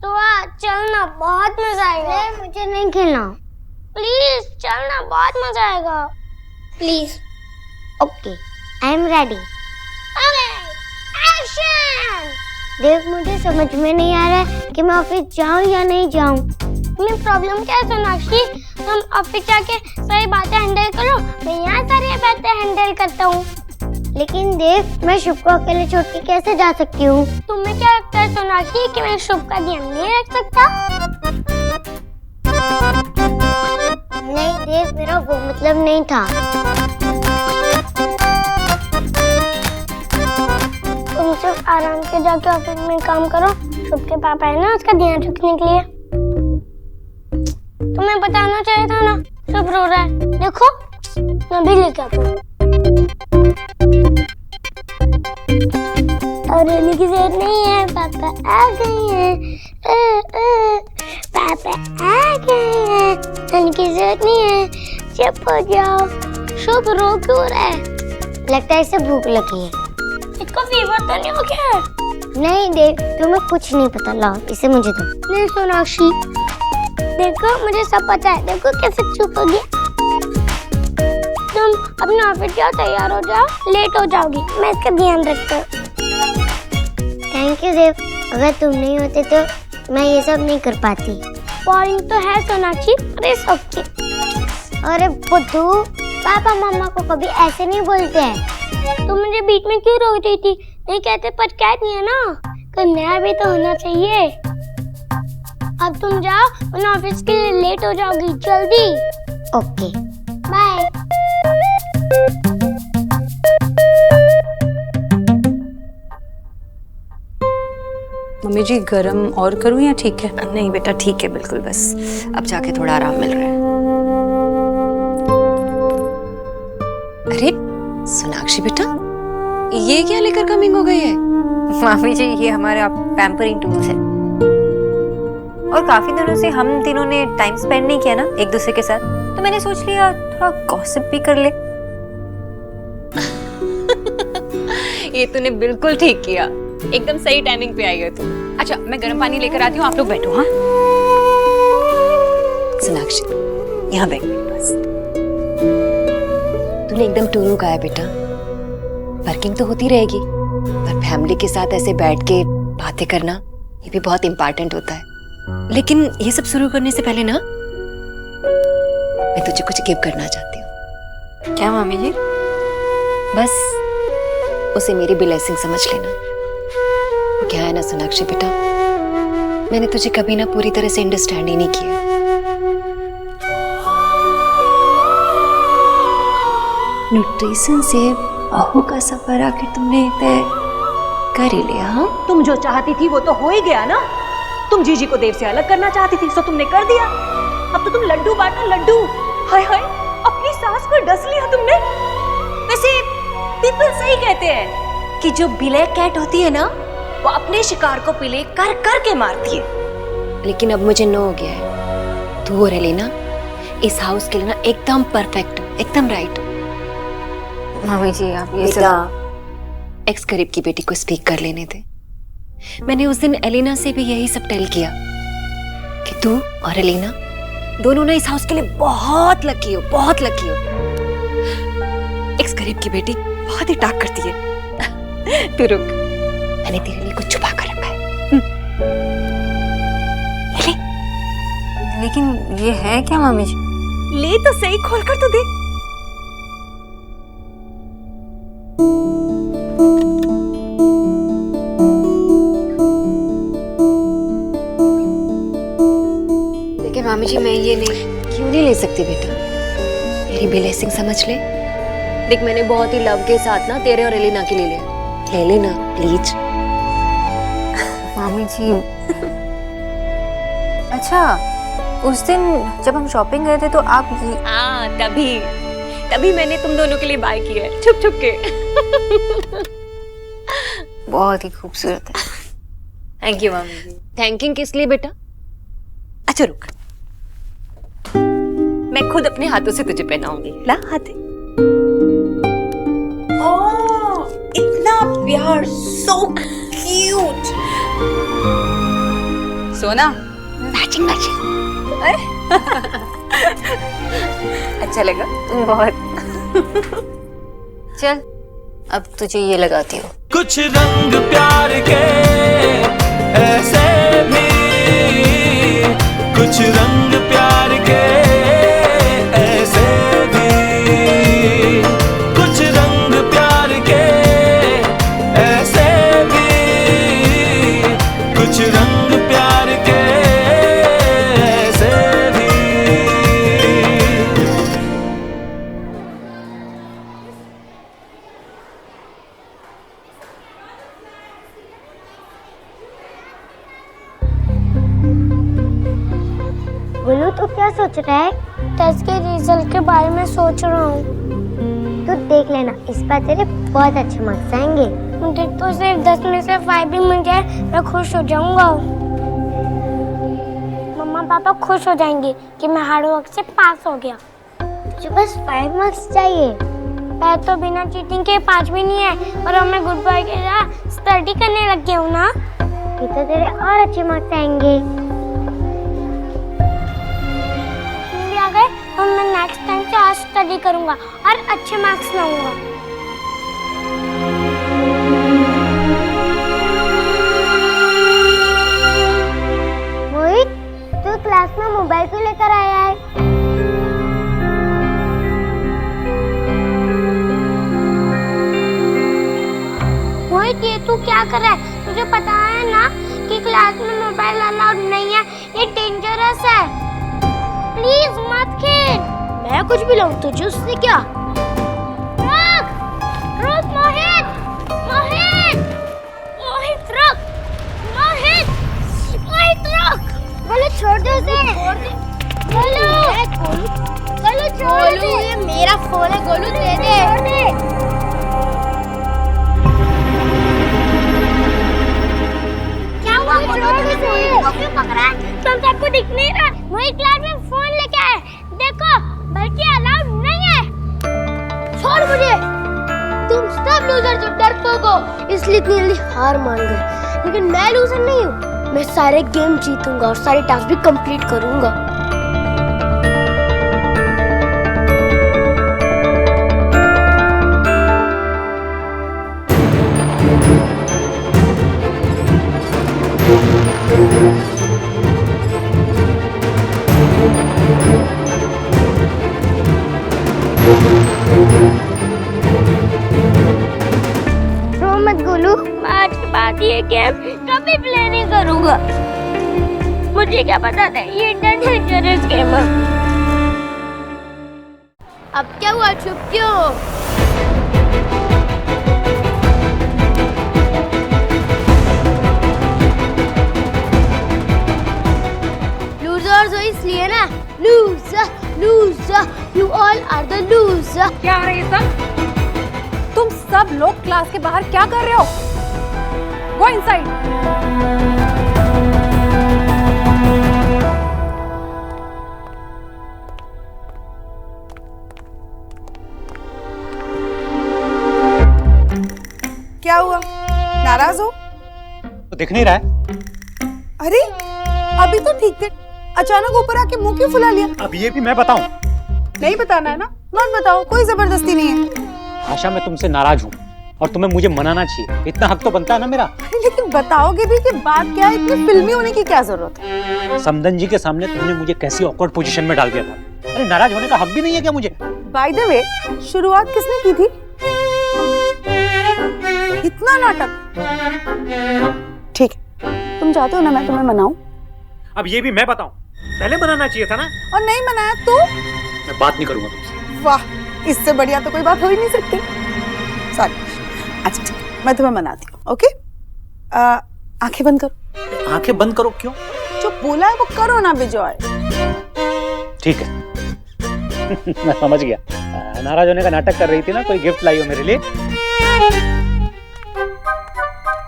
तो चलना, बहुत मजा आएगा। मुझे नहीं खेलना। प्लीज चलना, बहुत मजा आएगा। Please. Okay, I am ready. Action. देख, मुझे समझ में नहीं आ रहा है कि मैं ऑफिस जाऊं या नहीं जाऊं। तुम्हें प्रॉब्लम क्या है सोनाक्षी? तुम ऑफिस जाके सारी बातें हैंडल करो, मैं यहाँ सारी बातें हैंडल करता हूँ। लेकिन देख, मैं शुभ को अकेले छोड़ के कैसे जा सकती हूँ? तुम्हें क्या लगता है सोनाक्षी कि मैं शुभ का ध्यान नहीं रख सकता? नहीं देख, मेरा वो मतलब नहीं था। तुम सिर्फ आराम से जाके ऑफिस में काम करो। शुभ के पापा है ना, उसका ध्यान रखने के लिए। तुम्हें बताना चाहिए था ना, शुभ रो रहा है। देखो, मैं भी लेके आता हूँ। और रोने की जरूरत नहीं है, पापा आ गए हैं। पापा आ गए हैं, रोने की जरूरत नहीं है, चुप हो जाओ। शुभ रो क्यों रहा है? लगता है इसे भूख लगी है। इसको फीवर तो नहीं हो गया है? नहीं देख, तुम्हें कुछ नहीं पता। लाओ इसे मुझे दो। नहीं सोनाक्षी, देखो मुझे सब पता है। देखो कैसे चुप हो गया। तुम अपने ऑफिस जाओ, तैयार हो जाओ, लेट हो जाओगी। मैं इसका ध्यान रखता हूँ। थैंक यू देव, अगर तुम नहीं होते तो मैं ये सब नहीं कर पाती। बोरिंग तो है सोनाक्षी, अरे ओके। अरे बुद्धू, पापा मम्मा को कभी ऐसे नहीं बोलते हैं। तुम मुझे बीच में क्यों रोक रही थी? नहीं कहते पर कह दिया ना, कोई नया भी तो होना चाहिए। अब तुम जाओ, वरना ऑफिस के लिए लेट हो जाओगी। जल्दी। Okay, bye. मम्मी जी, गरम और करूं या ठीक है? नहीं बेटा, ठीक है बिल्कुल, बस अब जाके थोड़ा आराम मिल रहा है। अरे सोनाक्षी बेटा, ये क्या लेकर कमिंग हो गई है? मामी जी, ये हमारा पैम्परिंग टूल्स है और काफी दिनों से हम तीनों ने टाइम स्पेंड नहीं किया ना एक दूसरे के साथ, तो मैंने सोच लिया थोड़ा गॉसिप भी कर ले। ये तूने बिल्कुल ठीक किया, एकदम सही टाइमिंग पे आई है तू। अच्छा, मैं गर्म पानी लेकर आती हूँ, आप लोग बैठो। हाँ सोनाक्षी, यहाँ बैठ बस। तूने एकदम टूरू कहा है बेटा। वर्किंग तो होती रहेगी, पर फैमिली के साथ ऐसे बैठ के बातें करना ये भी बहुत इम्पोर्टेंट होता है। लेकिन ये सब शुरू करने से पहले ना, मैं तुझे कुछ गिफ्ट करना चाहती हूँ। क्या मामी जी? बस उसे मेरी ब्लेसिंग समझ लेना। वो क्या है ना सोनाक्षी बेटा, मैंने तुझे कभी ना पूरी तरह से अंडरस्टैंड ही नहीं किया। न्यूट्रिशन से बहू का सफर आखिर तुमने तय कर ही लिया? हाँ, तुम जो चाहती थी वो तो हो ही गया ना। तुम जीजी को देव से अलग करना चाहती थी, सो तुमने कर दिया। अब तो तुम लड्डू बांटो लड्डू। हाय हाय, अपनी सास को डस लिया तुमने। वैसे पीपल सही कहते हैं कि जो ब्लैक कैट होती है ना, वो अपने शिकार को पीले कर कर के मारती है। लेकिन अब मुझे नो हो गया है, तू और एलिना इस हाउस के लिए ना एकदम परफेक्ट, एकदम राइट। मामी जी, आप ये सब एक्स करीब की बेटी को स्पीक कर लेने दे। मैंने उस दिन एलिना से भी यही सब टेल किया कि तू और एलिना दोनों ना इस हाउस के लिए बहुत लकी हो, बहुत लकी हो। एक्स करीब की बेटी बहुत ही टाक करती है। तू रुक, मैंने तेरे लिए कुछ छुपा कर रखा है। लेकिन ये है क्या मामी जी? ले तो सही, खोल कर तो दे। देखिए मामी जी, मैं ये क्यों नहीं ले सकती बेटा? मेरी ब्लेसिंग समझ ले। देख, मैंने बहुत ही लव के साथ ना तेरे और एलिना के लिए लिया। ले लेना प्लीज। मामी जी अच्छा, उस दिन जब हम शॉपिंग गए थे तो आप ये हाँ, तभी मैंने तुम दोनों के लिए बाय किया है, छुप छुप के। बहुत ही खूबसूरत है। थैंक यू मामी जी। थैंकिंग किस लिए बेटा? अच्छा रुक, मैं खुद अपने हाथों से तुझे पहनाऊंगी। ला हाथ। इतना प्यार, सो क्यूट। सोना मैचिंग मैचिंग। अच्छा लगा बहुत। चल अब तुझे ये लगाती हूँ। कुछ रंग प्यार के ऐसे भी, कुछ रंग प्यार के ऐसे भी, कुछ रंग प्यार के ऐसे भी, कुछ रंग प्यार के ऐसे भी। बोलो तो क्या सोच रहा है? टेस्ट के रिजल्ट के बारे में सोच रहा हूँ। तो देख लेना, इस बार तेरे बहुत अच्छे मार्क्स आएंगे। मुझे तो सिर्फ 10 में से 5 भी मिल जाए मैं खुश हो जाऊंगा। मम्मा पापा खुश हो जाएंगे कि मैं हार्ड वर्क से पास हो गया। मुझे बस 5 मार्क्स चाहिए। मैं तो बिना चीटिंग के 5 भी नहीं है और अब मैं गुड बॉय के साथ स्टडी करने लग गया हूँ ना, फिर तो तेरे और अच्छे मार्क्स आएंगे। आ गए और मैं नेक्स्ट टाइम से आज स्टडी करूंगा और अच्छे मार्क्स लाऊंगा। मोहित, तू क्लास में मोबाइल क्यों लेकर आया है? मोहित, ये तू क्या कर रहा है? तुझे पता है ना कि क्लास में मोबाइल अलाउड नहीं है, ये डेंजरस है। प्लीज मत खेल। मैं कुछ भी लाऊं तुझे उससे क्या? रुक, रुक मोहित, मोहित, मोहित रुक, मोहित, मोहित रुक। बोलो छोड़ दो उसे। बोलो, बोलो छोड़ दे। ये मेरा फोन है, गोलू दे दे। क्या हुआ? क्यों पकड़ा? तुम सबको दिख नहीं रहा? वही क्लास में फोन लेके आए, देखो, बल्कि अलाउड नहीं है। छोड़ मुझे। तुम सब लूजर जो डरपोक हो, इसलिए इतनी जल्दी हार मान गए। लेकिन मैं लूजर नहीं हूँ, मैं सारे गेम जीतूंगा और सारे टास्क भी कंप्लीट करूंगा। रो मत गोलू, मैं आज के बाद ये गेम कभी प्ले नहीं करूंगा। मुझे क्या पता था ये डेंजरस गेम है। अब क्या हुआ, चुप क्यों? लूजर्स हो इसलिए ना, loser, loser, you all are the loser। क्या है ये सब? तुम सब लोग क्लास के बाहर क्या कर रहे हो? Go inside। क्या हुआ, नाराज हो? तो दिख नहीं रहा है। अरे अभी तो ठीक थे, अचानक ऊपर आके मुंह क्यों फुला लिया? अब ये भी मैं बताऊं? नहीं बताना है ना, मत बताओ, कोई जबरदस्ती नहीं है। आशा, मैं तुमसे नाराज हूँ और तुम्हें मुझे मनाना चाहिए, इतना हक तो बनता है ना मेरा। अरे लेकिन बताओगे भी कि बात क्या है, इतनी फिल्मी होने की क्या जरूरत है? समदन जी के सामने तुमने मुझे कैसी ऑकवर्ड पोजीशन में डाल दिया था। अरे नाराज होने का हक भी नहीं है क्या मुझे? बाय द वे, शुरुआत किसने की थी? इतना नाटक। ठीक है, तुम चाहते हो ना मैं तुम्हें मनाऊं? अब ये भी मैं बताऊं? पहले मनाना चाहिए था ना। और नहीं मनाया तो? मैं बात नहीं करूंगा तुमसे। वाह, इससे बढ़िया तो कोई बात हो ही नहीं सकती। सॉरी। अच्छा ठीक है, मैं तुम्हें मनाती हूँ। ओके, आंखें बंद करो। आंखें बंद करो? क्यों? जो बोला है वो करो ना विजय। ठीक है। मैं समझ गया, नाराज होने का नाटक कर रही थी ना, कोई गिफ्ट लाई हो मेरे लिए।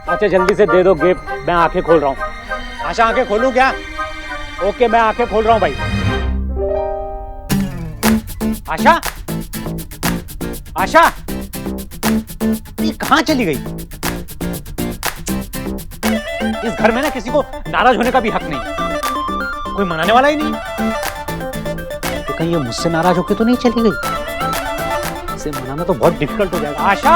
अच्छा जल्दी से दे दो गिफ्ट, मैं आंखें खोल रहा हूँ। आशा आंखें खोलूं क्या? ओके मैं आंखें खोल रहा हूँ भाई। आशा, आशा, ये कहाँ चली गई? इस घर में ना किसी को नाराज होने का भी हक नहीं, कोई मनाने वाला ही नहीं। तो कहीं ये मुझसे नाराज होके तो नहीं चली गई? इसे मनाना तो बहुत डिफिकल्ट हो जाएगा। आशा,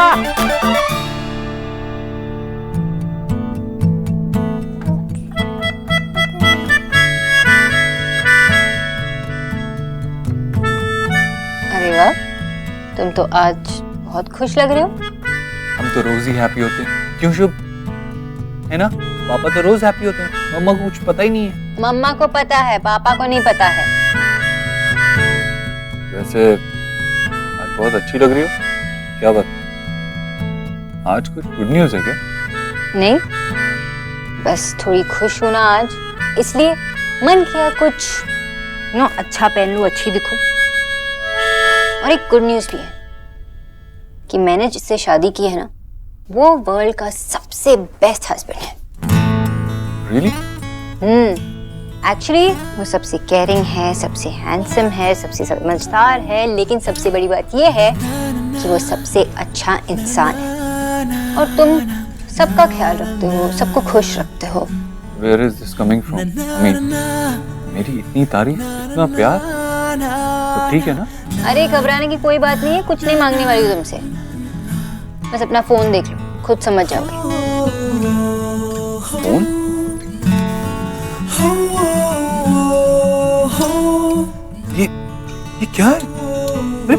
अरे वाह, तुम तो आज बहुत खुश लग रहे हो। हम तो रोज ही हैप्पी होते हैं, क्यों शुभ? है ना, पापा तो रोज हैप्पी होते हैं, मम्मा को कुछ पता ही नहीं है। मम्मा को पता है, पापा को नहीं पता है। वैसे आज बहुत अच्छी लग रही हो, क्या बात? आज कुछ गुड न्यूज़ है क्या? नहीं, बस थोड़ी खुश हूं ना आज, इसलिए मन किया कुछ अच्छा पहन लूं, अच्छी दिखूं। और एक गुड न्यूज़ भी है कि मैंने जिससे शादी की है ना, वो वर्ल्ड का सबसे बेस्ट हस्बैंड है। Really? एक्चुअली वो सबसे केयरिंग है, सबसे हैंडसम है, सबसे समझदार है, लेकिन सबसे बड़ी बात ये है कि वो सबसे अच्छा इंसान है। और तुम सबका ख्याल रखते हो, सबको खुश रखते हो। Where is this coming from? I mean, मेरी इतनी तारीफ, इतना प्यार, तो ठीक है ना? अरे घबराने की कोई बात नहीं है, कुछ नहीं मांगने वाली हूँ तुमसे। बस अपना फोन देख लो, खुद समझ जाओगे। फोन? ये क्या है? अरे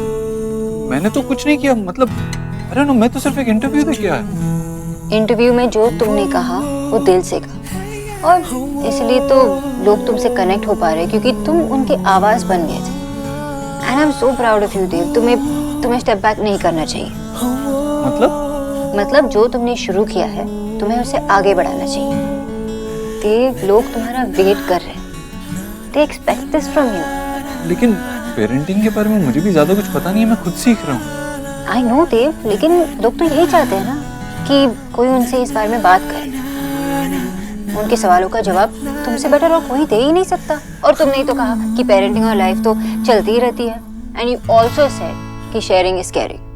मैंने तो कुछ नहीं किया, मतलब अरे नो, मैं तो सिर्फ एक इंटरव्यू दे के आया। इंटरव्यू में जो तुमने कहा वो दिल से कहा, और इसलिए तो लोग तुमसे कनेक्ट हो पा रहे हैं, क्योंकि तुम उनकी आवाज बन गए थे। And I am so proud of you Dev. तुम्हें स्टेप बैक नहीं करना चाहिए। मतलब जो तुमने शुरू किया है, तुम्हें उसे आगे बढ़ाना चाहिए। देव, लोग तुम्हारा वेट कर रहे हैं। They expect this from you. लेकिन पेरेंटिंग के बारे में मुझे भी ज्यादा कुछ पता नहीं है, मैं खुद सीख रहा हूँ। आई नो देव, लेकिन लोग तो यही चाहते हैं ना कि कोई उनसे इस बारे में बात करे। उनके सवालों का जवाब तुमसे बेटर और कोई दे ही नहीं सकता। और तुमने ही तो कहा कि पेरेंटिंग और लाइफ तो चलती ही रहती है। एंड यू ऑल्सो सेड कि शेयरिंग इज केयरिंग।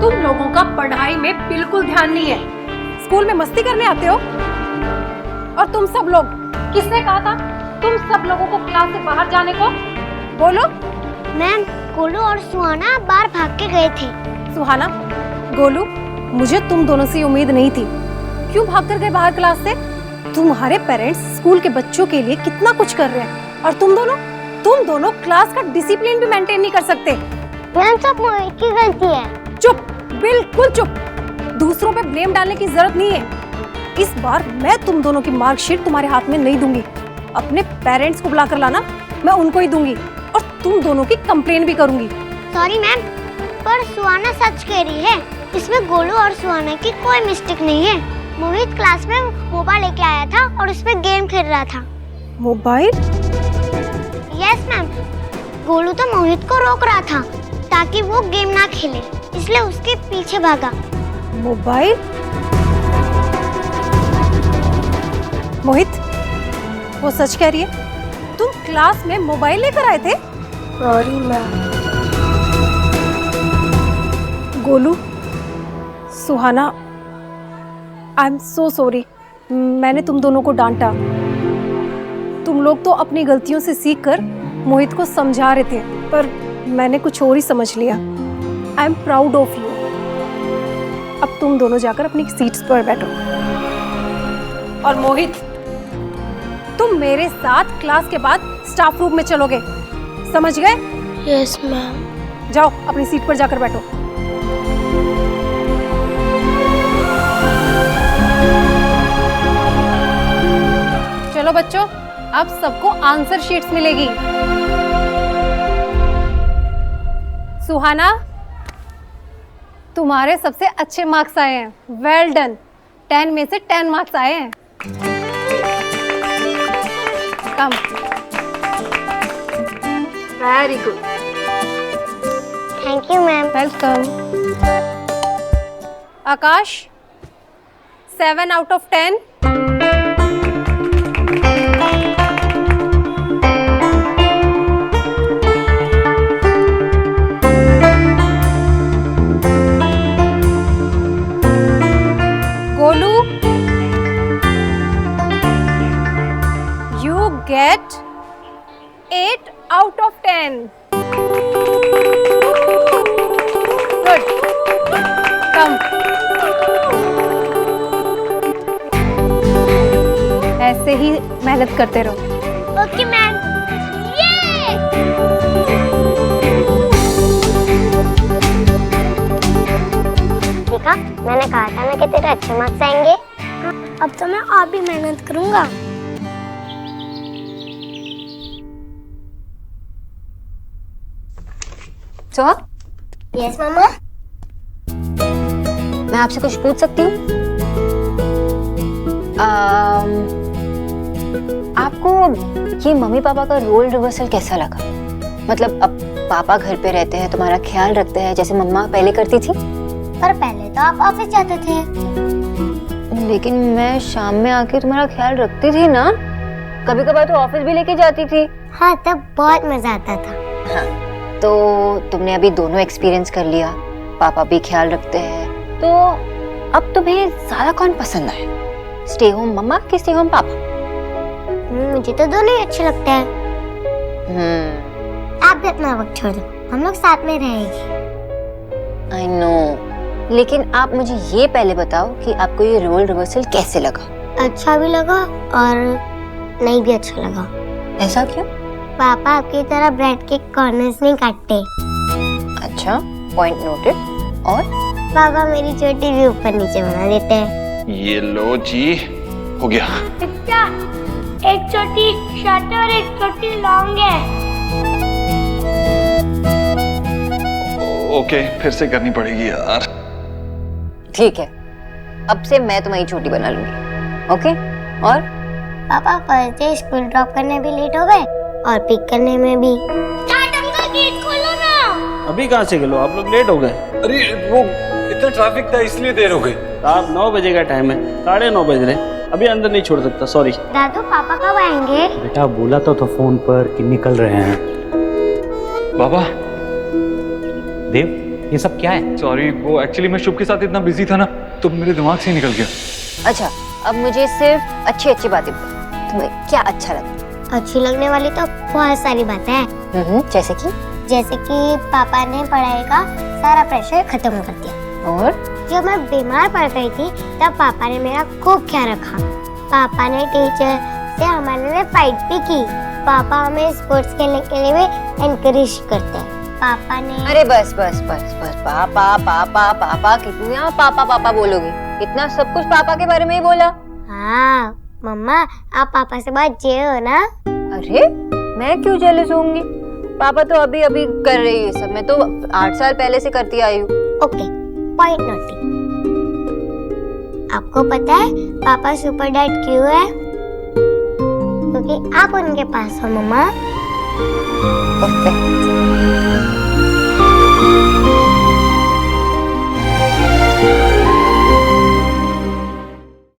तुम लोगों का पढ़ाई में बिल्कुल ध्यान नहीं है। स्कूल में मस्ती करने आते हो। और तुम सब लोग, किसने कहा था तुम सब लोगों को क्लास से बाहर जाने को? बोलो। मैम, गोलू और सुहाना बाहर भाग के गए थे। सुहाना, गोलू, मुझे तुम दोनों से उम्मीद नहीं थी। क्यों भाग कर गए बाहर क्लास से? तुम्हारे पेरेंट्स स्कूल के बच्चों के लिए कितना कुछ कर रहे हैं, और तुम दोनों क्लास का डिसिप्लिन भी मेंटेन नहीं कर सकते। मैम, सब मोहित की गलती है। चुप, बिल्कुल चुप। दूसरों पे ब्लेम डालने की जरूरत नहीं है। इस बार मैं तुम दोनों की मार्कशीट तुम्हारे हाथ में नहीं दूंगी। अपने पेरेंट्स को बुला कर लाना, मैं उनको ही दूंगी, और तुम दोनों की कंप्लेन भी करूंगी। सॉरी मैम, पर सुहाना सच कह रही है। इसमें गोलू और सुहाना की कोई मिस्टेक नहीं है। मोहित क्लास में मोबाइल लेके आया था और उस पे गेम खेल रहा था। मोबाइल? यस मैम, गोलू तो मोहित को रोक रहा था ताकि वो गेम ना खेले, इसलिए उसके पीछे भागा। मोबाइल? मोहित, वो सच कह रही है? तुम क्लास में मोबाइल लेकर आए थे? Sorry ma'am. Golu, Suhana, I am so sorry. मैंने तुम दोनों को डांटा। तुम लोग तो अपनी गलतियों से सीखकर मोहित को समझा रहे थे, पर मैंने कुछ और ही समझ लिया। I am proud of you. अब तुम दोनों जाकर अपनी सीट्स पर बैठो। और मोहित, तुम मेरे साथ क्लास के बाद स्टाफ रूम में चलोगे, समझ गए? Yes ma'am. जाओ अपनी सीट पर जाकर बैठो। चलो बच्चों, अब सबको आंसर शीट्स मिलेगी। सुहाना, तुम्हारे सबसे अच्छे मार्क्स आए हैं। Well done. 10 में से 10 मार्क्स आए हैं। कम। Very good. Thank you ma'am. Welcome. Akash, 7 out of 10। get 8 out of 10. Good. Come. ऐसे ही मेहनत करते रहो. Okay ma'am. ये देखा, मैंने कहा था ना कि तेरे अच्छे मार्क्स आएंगे. अब तो मैं और भी मेहनत करूंगा. सोहा, यस मामा. मैं आपसे कुछ पूछ सकती हूँ? आपको ये मम्मी पापा का रोल रिवर्सल कैसा लगा? मतलब अब पापा घर पे रहते हैं, तुम्हारा ख्याल रखते हैं जैसे मम्मा पहले करती थी? पर पहले तो आप ऑफिस जाते थे. लेकिन मैं शाम में आके तुम्हारा ख्याल रखती थी ना. कभी कभार तो ऑफिस भी लेके जाती थी. हाँ, तब बहुत मजा आता था. हाँ, तो तुमने अभी दोनों एक्सपीरियंस कर लिया. पापा भी ख्याल रखते हैं, तो अब तुम्हें ज्यादा कौन पसंद आए? स्टे होम मम्मा कि स्टे होम पापा? मुझे तो दोनों ही अच्छे लगते हैं. आप भी अपना वक्त छोड़ दो, हम लोग साथ में रहेंगे. आई नो, लेकिन आप मुझे ये पहले बताओ कि आपको ये रोल रिवर्सल कैसे लगा? अच्छा भी लगा और नहीं भी अच्छा लगा. ऐसा क्यों? पापा आपकी तरह ब्रेड के कॉर्नर्स नहीं काटते. अच्छा, पॉइंट नोटेड. और पापा मेरी चोटी भी ऊपर नीचे बना देते हैं. ये लो जी, हो गया. क्या? एक चोटी शॉर्ट और एक चोटी लॉन्ग है. ओके, फिर से करनी पड़ेगी यार. ठीक है, अब से मैं तुम्हारी छोटी बना लूंगी. ओके? और पापा फर्स्ट डे स्कूल ड्रॉप करने भी लेट हो गए और पिक करने में भी. गेट खोलो ना. अभी कहाँ से गए? आप लोग लेट हो गए. अरे वो इतना ट्रैफिक था इसलिए देर हो गई. आप 9 बजे का टाइम है, 9:30 बज रहे. अभी अंदर नहीं छोड़ सकता, सॉरी. दादू पापा कब आएंगे? बेटा बोला तो फोन पर कि निकल रहे हैं. बाबा. देव, ये सब क्या है? सॉरी, वो एक्चुअली मैं शुभ के साथ इतना बिजी था ना, तो मेरे दिमाग से ही निकल गया. अच्छा, अब मुझे सिर्फ अच्छी अच्छी बातें बताओ. तुम्हें क्या अच्छा लगा? अच्छी लगने वाली तो बहुत सारी बातें हैं. जैसे कि पापा ने पढ़ाई का सारा प्रेशर खत्म कर दिया. और जब मैं बीमार पड़ गई थी तब पापा ने मेरा खूब ख्याल रखा. पापा ने टीचर से हमारे लिए फाइट भी की. पापा हमें स्पोर्ट्स खेलने के लिए भी एनकरेज करते हैं. पापा ने अरे बस बस बस बस, पापा पापा पापा, कितना पापा पापा बोलोगे? इतना सब कुछ पापा के बारे में ही बोला. हाँ मम्मा, आप पापा से बहुत जे हो ना. अरे मैं क्यों जेलस होंगी? पापा तो अभी अभी कर रही है सब, मैं तो 8 साल पहले से करती आई हूँ. Okay, point noting. आपको पता है पापा सुपर डैड क्यों है? क्योंकि आप उनके पास हो मम्मा. परफेक्ट.